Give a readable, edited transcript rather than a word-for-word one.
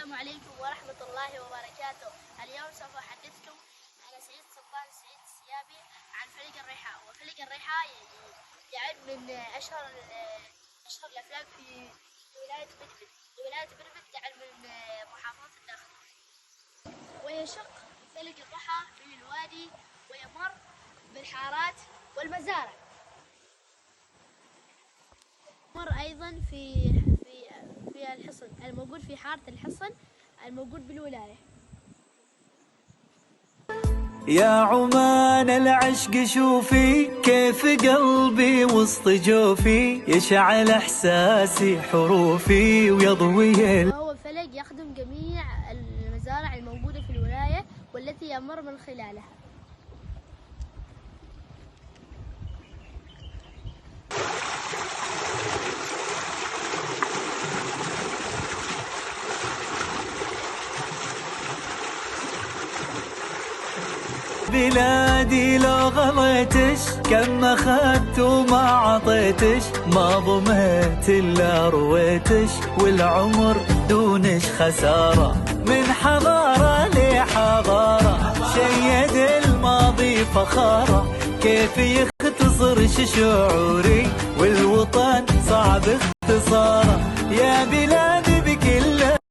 السلام عليكم ورحمة الله وبركاته. اليوم سوف أحدثكم عن سعيد سلطان سعيد السيابي عن فلق الريحاء. وفلق الريحاء يعد من أشهر الأفلام في ولاية بدبد. ولاية بدبد تعد من محافظة الداخلية. ويشق فلق الريحاء في الوادي ويمر بالحارات والمزارع. مر أيضا في الحصن الموجود في حارة الحصن الموجود بالولاية. يا عمان العشق شوفي كيف قلبي وسط جوفي يشعل احساسي حروفي ويضوي. وهو فلق يخدم جميع المزارع الموجودة في الولاية والتي يمر من خلالها. بلادي لو غليتش كم اخذت وما عطيتش، ما ضميت الا رويتش والعمر دونش خساره. من حضاره لحضاره شيد الماضي فخاره، كيف يختصر شعوري والوطن صعب اختصاره. يا بلادي